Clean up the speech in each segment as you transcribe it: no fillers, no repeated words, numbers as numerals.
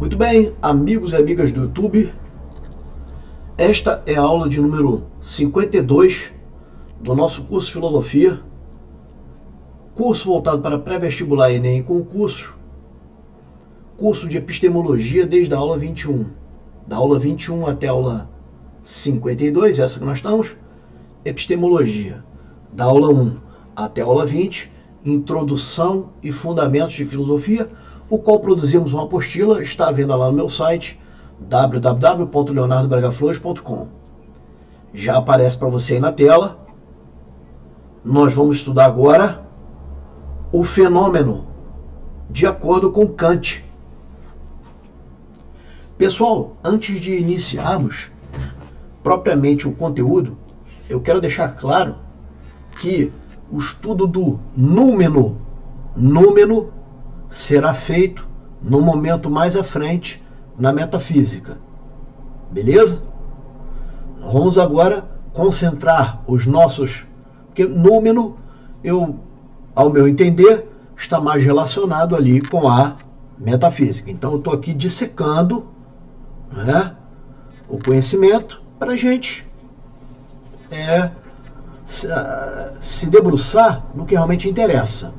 Muito bem, amigos e amigas do YouTube, esta é a aula de número 52 do nosso curso de Filosofia, curso voltado para pré-vestibular, Enem e concurso, curso de Epistemologia desde a aula 21, da aula 21 até a aula 52, essa que nós estamos, Epistemologia, da aula 1 até a aula 20, Introdução e Fundamentos de Filosofia, o qual produzimos uma apostila, está à venda lá no meu site, www.leonardobragaflores.com. Já aparece para você aí na tela. Nós vamos estudar agora o fenômeno de acordo com Kant. Pessoal, antes de iniciarmos propriamente o conteúdo, eu quero deixar claro que o estudo do númeno será feito no momento mais à frente na metafísica. Beleza? Vamos agora concentrar os nossos... Porque númeno, ao meu entender, está mais relacionado ali com a metafísica. Então eu estou aqui dissecando, né, o conhecimento para a gente se debruçar no que realmente interessa.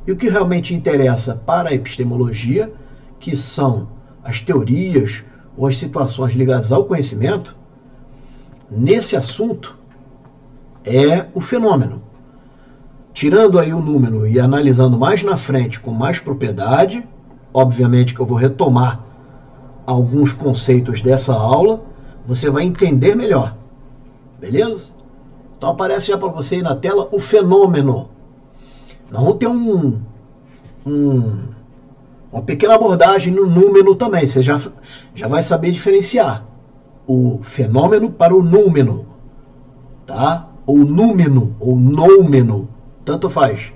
E o que realmente interessa para a epistemologia, que são as teorias ou as situações ligadas ao conhecimento, nesse assunto é o fenômeno. Tirando aí o número e analisando mais na frente com mais propriedade, obviamente que eu vou retomar alguns conceitos dessa aula, você vai entender melhor. Beleza? Então aparece já para você aí na tela o fenômeno. Nós vamos ter uma pequena abordagem no número também. Você já vai saber diferenciar o fenômeno para o númeno, tá? Ou númeno, ou noumeno, tanto faz.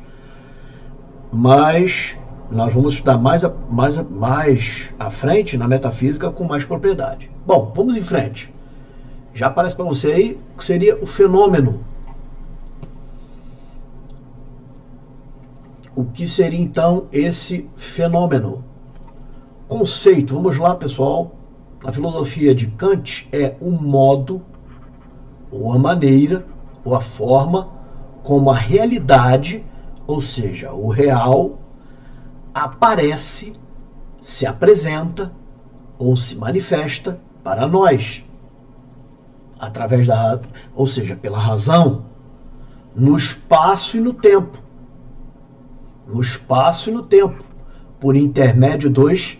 Mas nós vamos estudar mais à frente na metafísica com mais propriedade. Bom, vamos em frente. Já aparece para você aí o que seria o fenômeno. O que seria então esse fenômeno? Conceito, vamos lá, pessoal. A filosofia de Kant é o modo, ou a maneira, ou a forma como a realidade, ou seja, o real, aparece, se apresenta ou se manifesta para nós, através ou seja, pela razão, no espaço e no tempo. No espaço e no tempo, por intermédio dos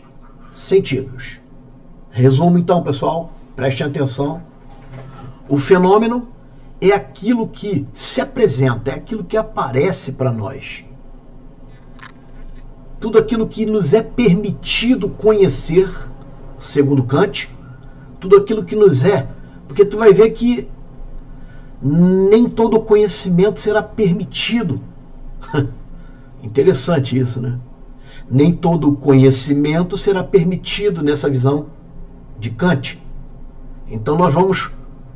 sentidos. Resumo então, pessoal, prestem atenção. O fenômeno é aquilo que se apresenta, é aquilo que aparece para nós. Tudo aquilo que nos é permitido conhecer, segundo Kant, tudo aquilo que nos é, porque tu vai ver que nem todo conhecimento será permitido. Interessante isso, né? Nem todo conhecimento será permitido nessa visão de Kant. Então nós vamos,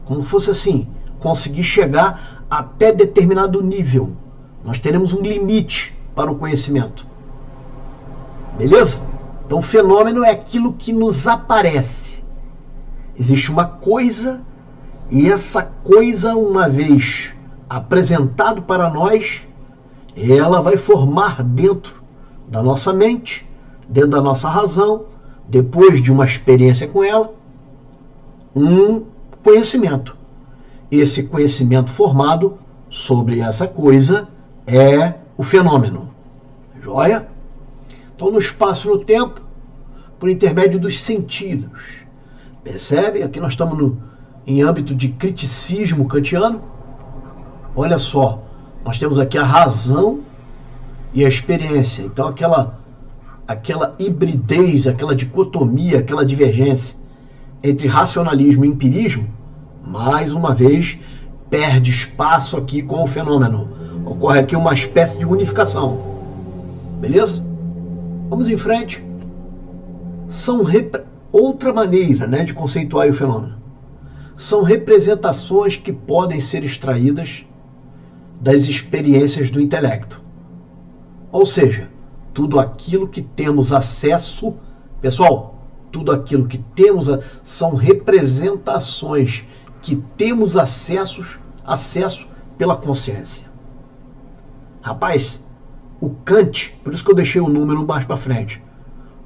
como fosse assim, conseguir chegar até determinado nível. Nós teremos um limite para o conhecimento. Beleza? Então o fenômeno é aquilo que nos aparece. Existe uma coisa, e essa coisa, uma vez apresentado para nós, ela vai formar dentro da nossa mente, dentro da nossa razão, depois de uma experiência com ela, um conhecimento. Esse conhecimento formado sobre essa coisa é o fenômeno. Joia? Então, no espaço e no tempo, por intermédio dos sentidos. Percebe? Aqui nós estamos em âmbito de criticismo kantiano. Olha só. Nós temos aqui a razão e a experiência. Então aquela hibridez, aquela dicotomia, aquela divergência entre racionalismo e empirismo, mais uma vez, perde espaço aqui com o fenômeno. Ocorre aqui uma espécie de unificação. Beleza? Vamos em frente. Outra maneira, né, de conceituar o fenômeno. São representações que podem ser extraídas das experiências do intelecto. Ou seja, tudo aquilo que temos acesso, pessoal, tudo aquilo que temos são representações que temos acesso pela consciência. Rapaz, o Kant, por isso que eu deixei o número mais para frente,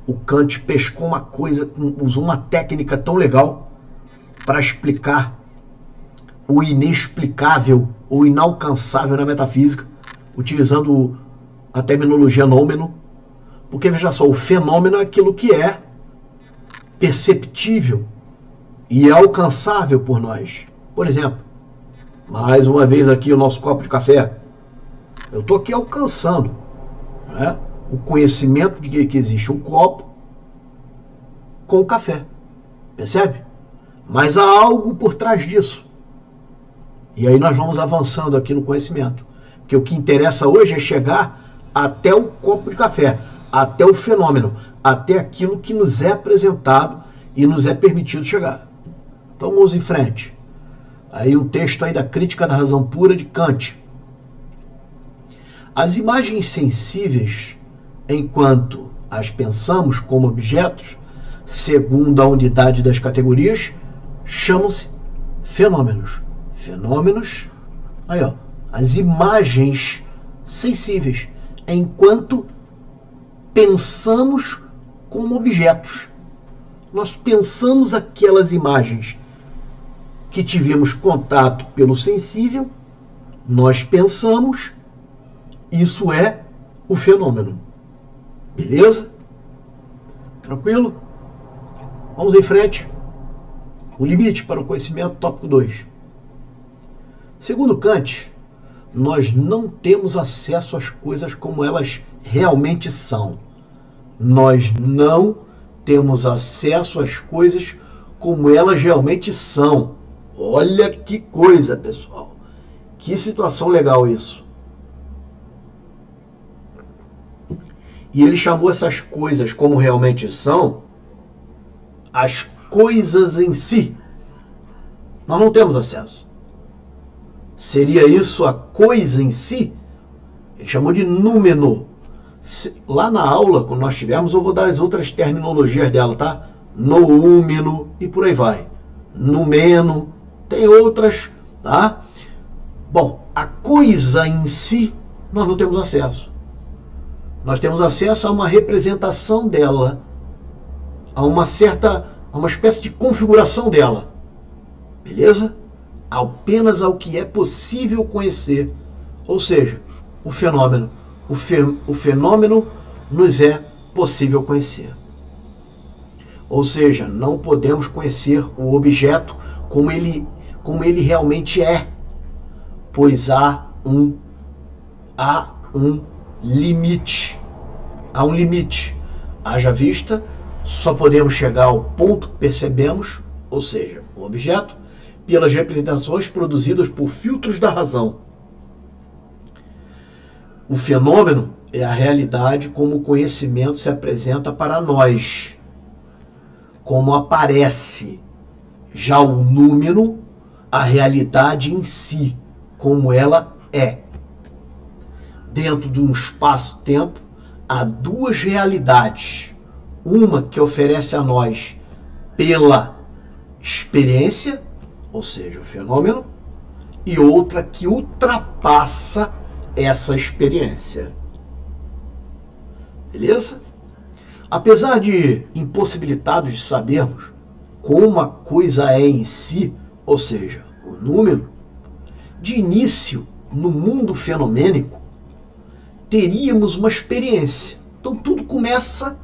o Kant pescou uma coisa, usou uma técnica tão legal para explicar o inexplicável, o inalcançável na metafísica, utilizando a terminologia nômeno, porque veja só, o fenômeno é aquilo que é perceptível e é alcançável por nós. Por exemplo, mais uma vez aqui o nosso copo de café. Eu estou aqui alcançando, né, o conhecimento de que existe um copo com o café. Percebe? Mas há algo por trás disso. E aí nós vamos avançando aqui no conhecimento. Porque o que interessa hoje é chegar até o copo de café, até o fenômeno, até aquilo que nos é apresentado e nos é permitido chegar. Então vamos em frente. Aí um texto aí da Crítica da Razão Pura de Kant. As imagens sensíveis, enquanto as pensamos como objetos, segundo a unidade das categorias, chamam-se fenômenos. Fenômenos, aí ó, as imagens sensíveis, enquanto pensamos como objetos. Nós pensamos aquelas imagens que tivemos contato pelo sensível, nós pensamos, isso é o fenômeno. Beleza? Tranquilo? Vamos em frente. O limite para o conhecimento, tópico 2. Segundo Kant, nós não temos acesso às coisas como elas realmente são. Nós não temos acesso às coisas como elas realmente são. Olha que coisa, pessoal. Que situação legal isso. E ele chamou essas coisas como realmente são, as coisas em si. Nós não temos acesso. Seria isso a coisa em si? Ele chamou de númeno. Lá na aula, quando nós tivermos, eu vou dar as outras terminologias dela, tá? Noúmeno e por aí vai. Numeno, tem outras, tá? Bom, a coisa em si, nós não temos acesso. Nós temos acesso a uma representação dela, a uma espécie de configuração dela. Beleza? Apenas ao que é possível conhecer, ou seja, o fenômeno. O fenômeno nos é possível conhecer. Ou seja, não podemos conhecer o objeto como ele realmente é, pois há um limite. Há um limite. Haja vista, só podemos chegar ao ponto que percebemos, ou seja, o objeto, pelas representações produzidas por filtros da razão. O fenômeno é a realidade como o conhecimento se apresenta para nós, como aparece. Já o númeno, a realidade em si, como ela é. Dentro de um espaço-tempo, há duas realidades. Uma que oferece a nós pela experiência, ou seja, o fenômeno, e outra que ultrapassa essa experiência. Beleza? Apesar de impossibilitados de sabermos como a coisa é em si, ou seja, o número, de início, no mundo fenomênico, teríamos uma experiência. Então tudo começa,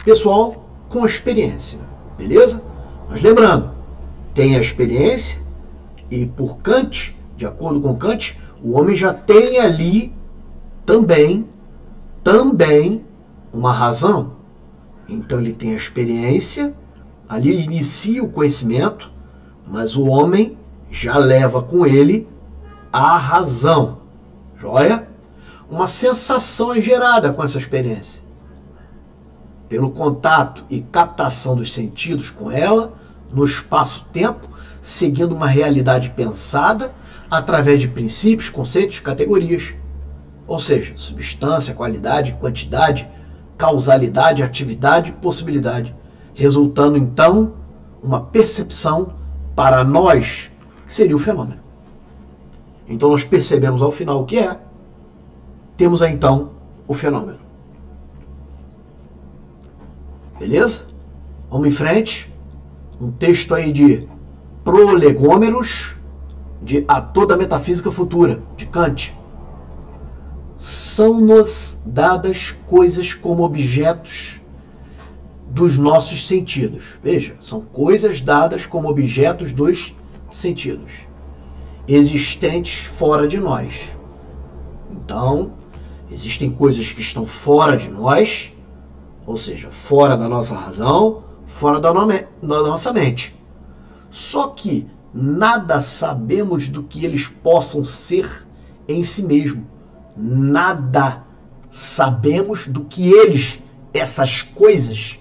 pessoal, com a experiência. Beleza? Mas lembrando, tem a experiência e por Kant, de acordo com Kant, o homem já tem ali também uma razão. Então ele tem a experiência, ali ele inicia o conhecimento, mas o homem já leva com ele a razão. Joia? Uma sensação é gerada com essa experiência. Pelo contato e captação dos sentidos com ela, no espaço-tempo, seguindo uma realidade pensada, através de princípios, conceitos, categorias. Ou seja, substância, qualidade, quantidade, causalidade, atividade, possibilidade. resultando então uma percepção para nós que seria o fenômeno. Então nós percebemos ao final o que é, temos aí então o fenômeno. Beleza? Vamos em frente. Um texto aí de Prolegômenos, de A Toda Metafísica Futura, de Kant. São-nos dadas coisas como objetos dos nossos sentidos. Veja, são coisas dadas como objetos dos sentidos, existentes fora de nós. Então, existem coisas que estão fora de nós, ou seja, fora da nossa razão, fora da nossa mente. Só que nada sabemos do que eles possam ser em si mesmo. Nada sabemos do que eles, essas coisas,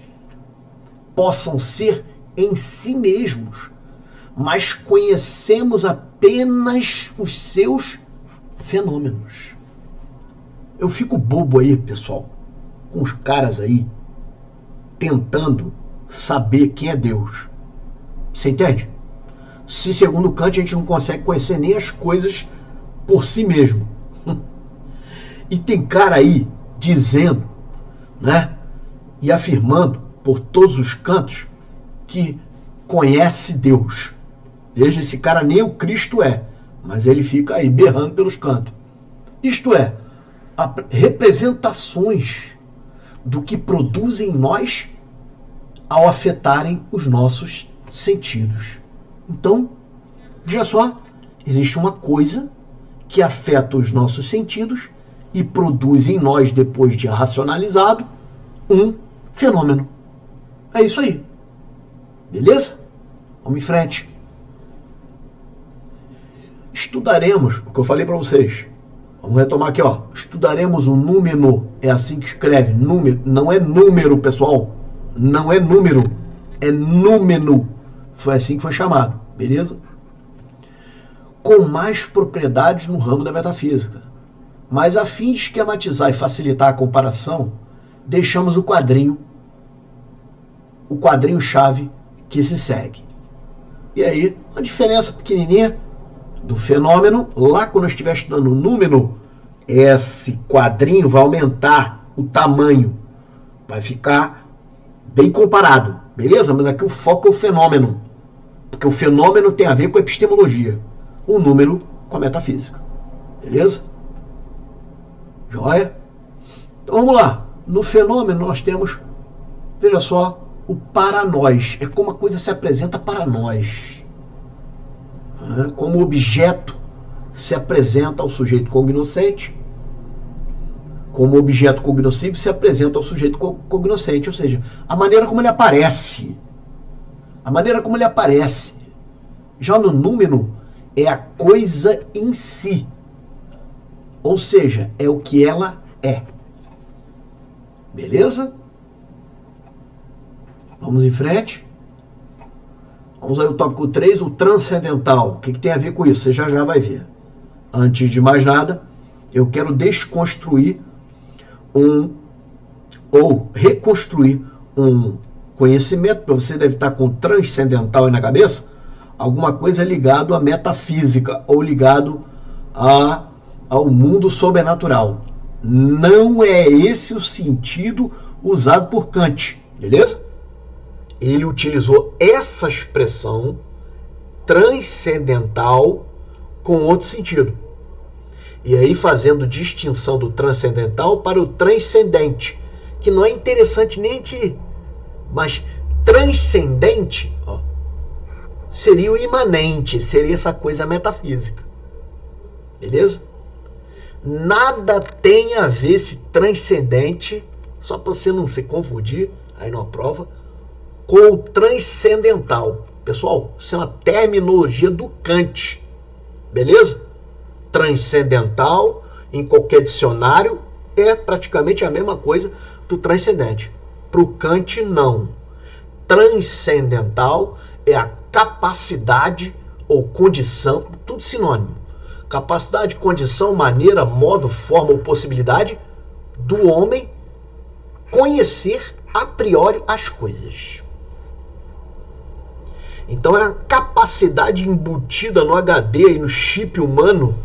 possam ser em si mesmos, mas conhecemos apenas os seus fenômenos. Eu fico bobo aí, pessoal, com os caras aí tentando saber quem é Deus. Você entende? Se segundo Kant a gente não consegue conhecer nem as coisas por si mesmo. E tem cara aí dizendo, né, e afirmando por todos os cantos que conhece Deus. Veja, esse cara nem o Cristo é, mas ele fica aí berrando pelos cantos. Isto é, representações do que produzem em nós ao afetarem os nossos sentidos. Então, veja só, existe uma coisa que afeta os nossos sentidos e produz em nós, depois de racionalizado, um fenômeno. É isso aí. Beleza? Vamos em frente. Estudaremos o que eu falei para vocês. Vamos retomar aqui, ó. Estudaremos o número. É assim que escreve. Número. Não é número, pessoal. Não é número. É númeno. Foi assim que foi chamado. Beleza? Com mais propriedades no ramo da metafísica. Mas a fim de esquematizar e facilitar a comparação, deixamos o quadrinho-chave que se segue. E aí, uma diferença pequenininha do fenômeno. Lá quando eu estiver estudando o número, esse quadrinho vai aumentar o tamanho. Vai ficar bem comparado. Beleza? Mas aqui o foco é o fenômeno. Porque o fenômeno tem a ver com a epistemologia. O número com a metafísica. Beleza? Joia? Então vamos lá. No fenômeno nós temos, veja só, o para nós. É como a coisa se apresenta para nós. Como objeto se apresenta ao sujeito cognoscente, como objeto cognoscível se apresenta ao sujeito cognoscente, ou seja, a maneira como ele aparece. A maneira como ele aparece. Já no número é a coisa em si. Ou seja, é o que ela é. Beleza? Vamos em frente. Vamos aí ao tópico 3, o transcendental. O que tem a ver com isso? Você já vai ver. Antes de mais nada, eu quero desconstruir ou reconstruir um conhecimento, porque você deve estar com transcendental aí na cabeça, alguma coisa ligado à metafísica ou ligado ao mundo sobrenatural. Não é esse o sentido usado por Kant, beleza? Ele utilizou essa expressão transcendental com outro sentido. E aí fazendo distinção do transcendental para o transcendente, que não é interessante nem te... Mas transcendente, ó, seria o imanente, seria essa coisa metafísica. Beleza? Nada tem a ver esse transcendente, só para você não se confundir, aí numa prova, com o transcendental. Pessoal, isso é uma terminologia do Kant. Beleza? Transcendental, em qualquer dicionário, é praticamente a mesma coisa do transcendente. Para o Kant, não. Transcendental é a capacidade ou condição, tudo sinônimo. Capacidade, condição, maneira, modo, forma ou possibilidade do homem conhecer a priori as coisas. Então é a capacidade embutida no HD e no chip humano,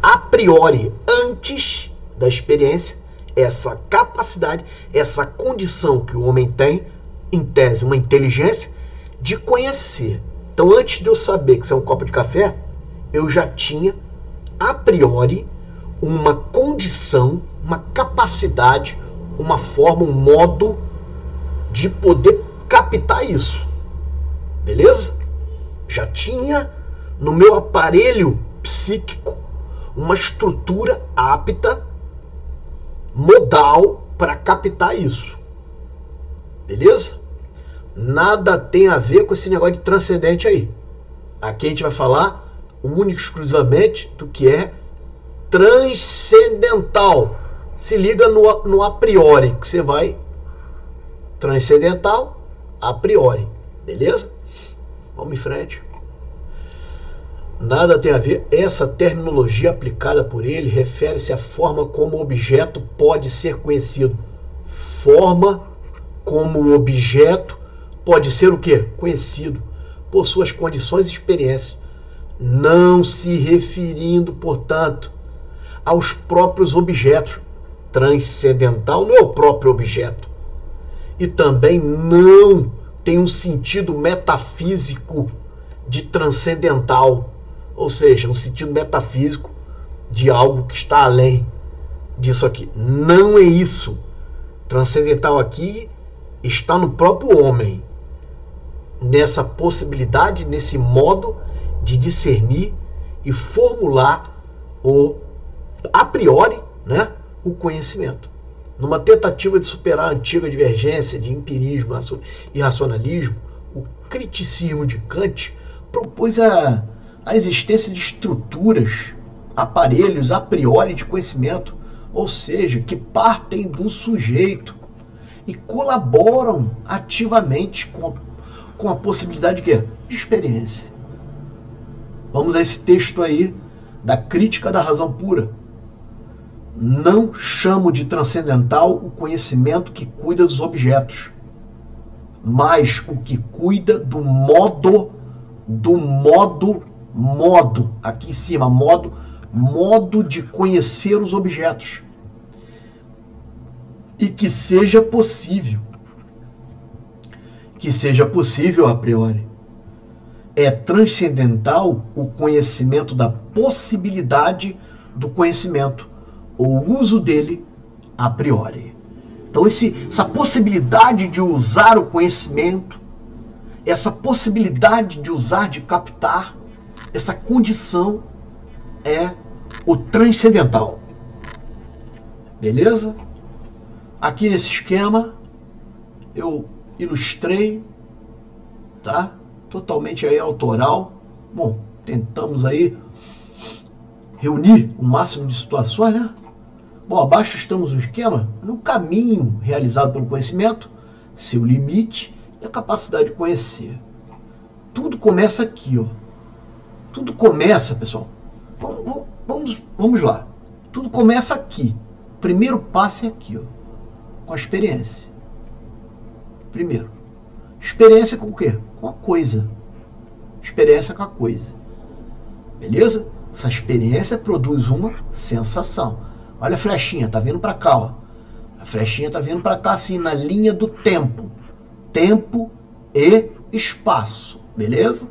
a priori, antes da experiência, essa capacidade, essa condição que o homem tem, em tese, uma inteligência, de conhecer. Então, antes de eu saber que isso é um copo de café, eu já tinha, a priori, uma condição, uma capacidade, uma forma, um modo de poder captar isso. Beleza? Já tinha no meu aparelho psíquico uma estrutura apta, modal, para captar isso. Beleza? Nada tem a ver com esse negócio de transcendente aí. Aqui a gente vai falar única e exclusivamente do que é transcendental. Se liga no a priori, que você vai transcendental a priori. Beleza? Vamos em frente. Nada tem a ver. Essa terminologia aplicada por ele refere-se à forma como o objeto pode ser conhecido. Forma como o objeto pode ser o quê? Conhecido por suas condições e experiências, não se referindo, portanto, aos próprios objetos. Transcendental não é o próprio objeto. E também não tem um sentido metafísico de transcendental, ou seja, um sentido metafísico de algo que está além disso aqui. Não é isso. Transcendental aqui está no próprio homem, nessa possibilidade, nesse modo de discernir e formular a priori, né, o conhecimento. Numa tentativa de superar a antiga divergência de empirismo e racionalismo, o criticismo de Kant propôs a existência de estruturas, aparelhos a priori de conhecimento, ou seja, que partem do sujeito e colaboram ativamente com a possibilidade de quê? De experiência. Vamos a esse texto aí da Crítica da Razão Pura. Não chamo de transcendental o conhecimento que cuida dos objetos, mas o que cuida do modo, aqui em cima, modo de conhecer os objetos. E que seja possível a priori. É transcendental o conhecimento da possibilidade do conhecimento, ou o uso dele a priori. Então essa possibilidade de usar o conhecimento, essa possibilidade de usar, de captar, essa condição é o transcendental. Beleza? Aqui nesse esquema eu ilustrei, tá? Totalmente aí autoral. Bom, tentamos aí reunir o máximo de situações, né? Bom, abaixo estamos no esquema, no caminho realizado pelo conhecimento, seu limite e a capacidade de conhecer. Tudo começa aqui, ó. Tudo começa, pessoal. Vamos lá. Tudo começa aqui. O primeiro passo é aqui, ó, com a experiência. Primeiro. Experiência com o quê? Com a coisa. Experiência com a coisa. Beleza? Essa experiência produz uma sensação. Olha a flechinha, tá vindo para cá, ó. A flechinha tá vindo para cá, assim, na linha do tempo. Tempo e espaço. Beleza?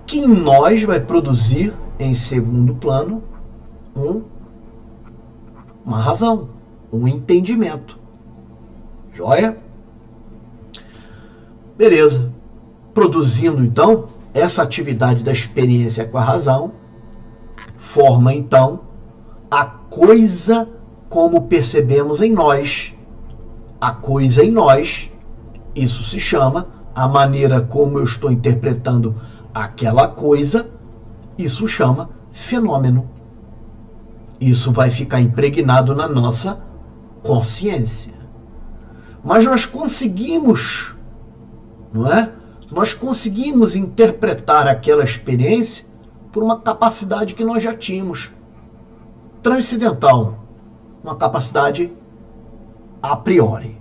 Que em nós vai produzir, em segundo plano, uma razão, um entendimento. Joia? Beleza. Produzindo, então, essa atividade da experiência com a razão, forma, então, a coisa como percebemos em nós. A coisa em nós, isso se chama a maneira como eu estou interpretando aquela coisa, isso chama fenômeno. Isso vai ficar impregnado na nossa consciência. Mas nós conseguimos, não é? Nós conseguimos interpretar aquela experiência por uma capacidade que nós já tínhamos. Transcendental, uma capacidade a priori.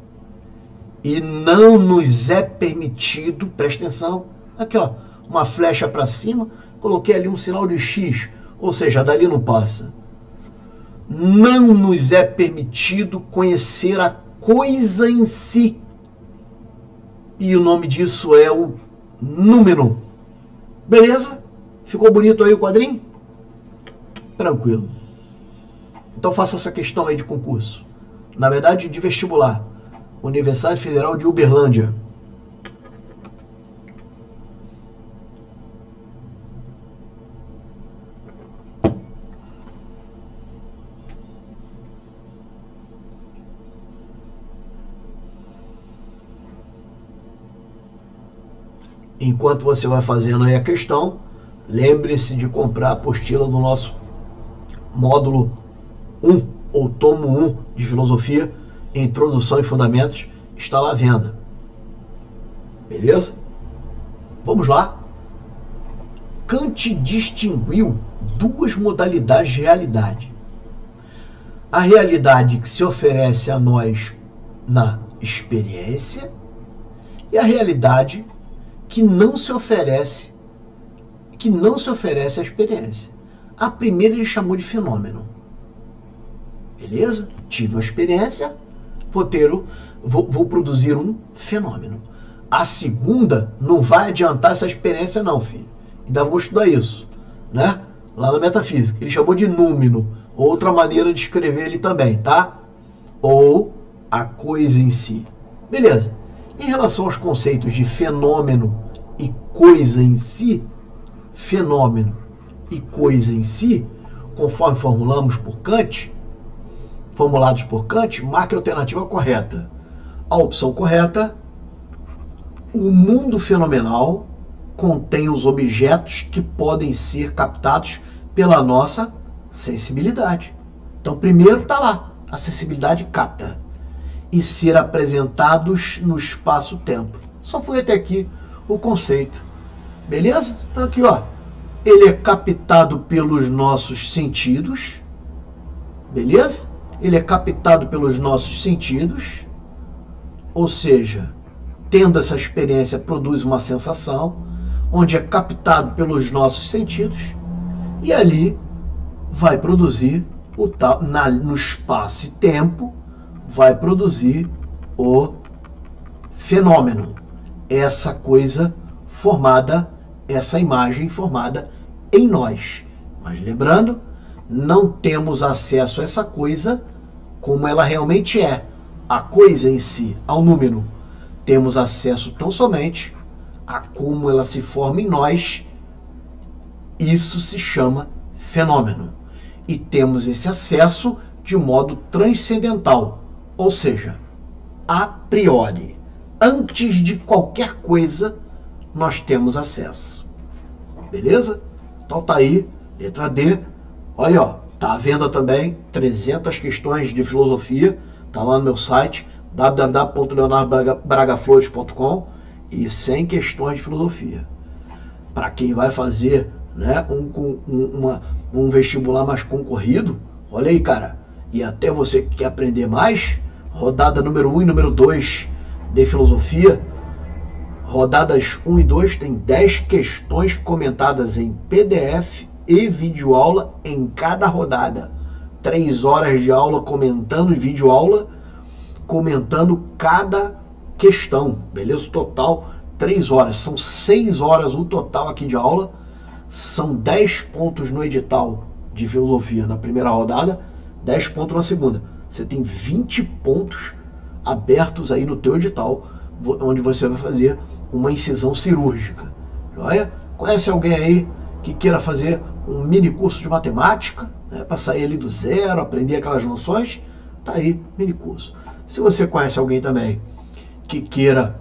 E não nos é permitido, presta atenção, aqui ó, uma flecha para cima, coloquei ali um sinal de X, ou seja, dali não passa. Não nos é permitido conhecer a coisa em si. E o nome disso é o número. Beleza? Ficou bonito aí o quadrinho? Tranquilo. Então faça essa questão aí de concurso. Na verdade, de vestibular. Universidade Federal de Uberlândia. Enquanto você vai fazendo aí a questão, lembre-se de comprar a apostila do nosso módulo 1, ou tomo 1 de filosofia, introdução e fundamentos, está lá à venda. Beleza? Vamos lá. Kant distinguiu duas modalidades de realidade. A realidade que se oferece a nós na experiência e a realidade que não se oferece à experiência. A primeira ele chamou de fenômeno. Beleza? Tive uma experiência, vou produzir um fenômeno. A segunda não vai adiantar essa experiência não, filho. Ainda vou estudar isso, né? Lá na metafísica. Ele chamou de númeno. Outra maneira de escrever ele também, tá? Ou a coisa em si. Beleza. Em relação aos conceitos de fenômeno e coisa em si, fenômeno e coisa em si, conforme formulados por Kant, marque a alternativa correta. A opção correta, o mundo fenomenal contém os objetos que podem ser captados pela nossa sensibilidade. Então, primeiro está lá, a sensibilidade capta. E ser apresentados no espaço-tempo. Só foi até aqui o conceito. Beleza? Então aqui, ó. Ele é captado pelos nossos sentidos. Beleza? Ele é captado pelos nossos sentidos. Ou seja, tendo essa experiência, produz uma sensação, onde é captado pelos nossos sentidos. E ali vai produzir, no espaço e tempo, vai produzir o fenômeno. Essa coisa formada, essa imagem formada em nós. Mas lembrando, não temos acesso a essa coisa como ela realmente é. A coisa em si, ao número. Temos acesso tão somente a como ela se forma em nós. Isso se chama fenômeno. E temos esse acesso de modo transcendental. Ou seja, a priori, antes de qualquer coisa, nós temos acesso. Beleza? Então tá aí, letra D. Olha, ó, tá à venda também 300 questões de filosofia. Tá lá no meu site, www.leonardobragaflores.com, e 100 questões de filosofia. Para quem vai fazer, né, um vestibular mais concorrido, olha aí, cara, e até você que quer aprender mais, rodada número 1 e número 2 de filosofia, rodadas 1 e 2 tem 10 questões comentadas em PDF e videoaula em cada rodada. 3 horas de aula comentando e videoaula, comentando cada questão, beleza? Total 3 horas, são 6 horas o total aqui de aula, são 10 pontos no edital de filosofia na primeira rodada, 10 pontos na segunda. Você tem 20 pontos abertos aí no teu edital, onde você vai fazer uma incisão cirúrgica. Joia? Conhece alguém aí que queira fazer um mini curso de matemática, né, para sair ali do zero, aprender aquelas noções? Tá aí, mini curso. Se você conhece alguém também que queira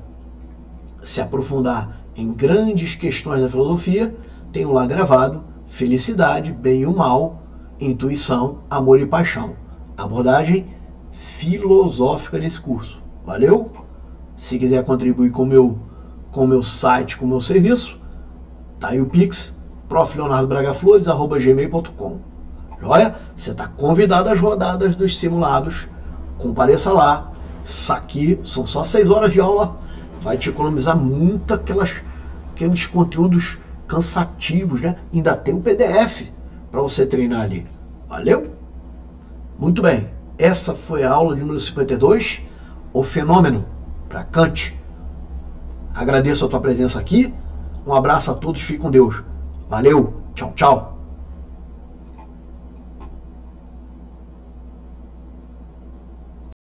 se aprofundar em grandes questões da filosofia, tenho lá gravado Felicidade, Bem e o Mal, Intuição, Amor e Paixão. Abordagem filosófica desse curso. Valeu? Se quiser contribuir com o meu site, com o meu serviço, tá aí o Pix, profleonardobragaflores@gmail.com. Joia? Você está convidado às rodadas dos simulados. Compareça lá Isso aqui são só 6 horas de aula, vai te economizar muito aqueles conteúdos cansativos, né? Ainda tem o PDF para você treinar ali. Valeu? Muito bem, essa foi a aula de número 52, o fenômeno para Kant. Agradeço a tua presença aqui, um abraço a todos, fique com Deus. Valeu, tchau, tchau.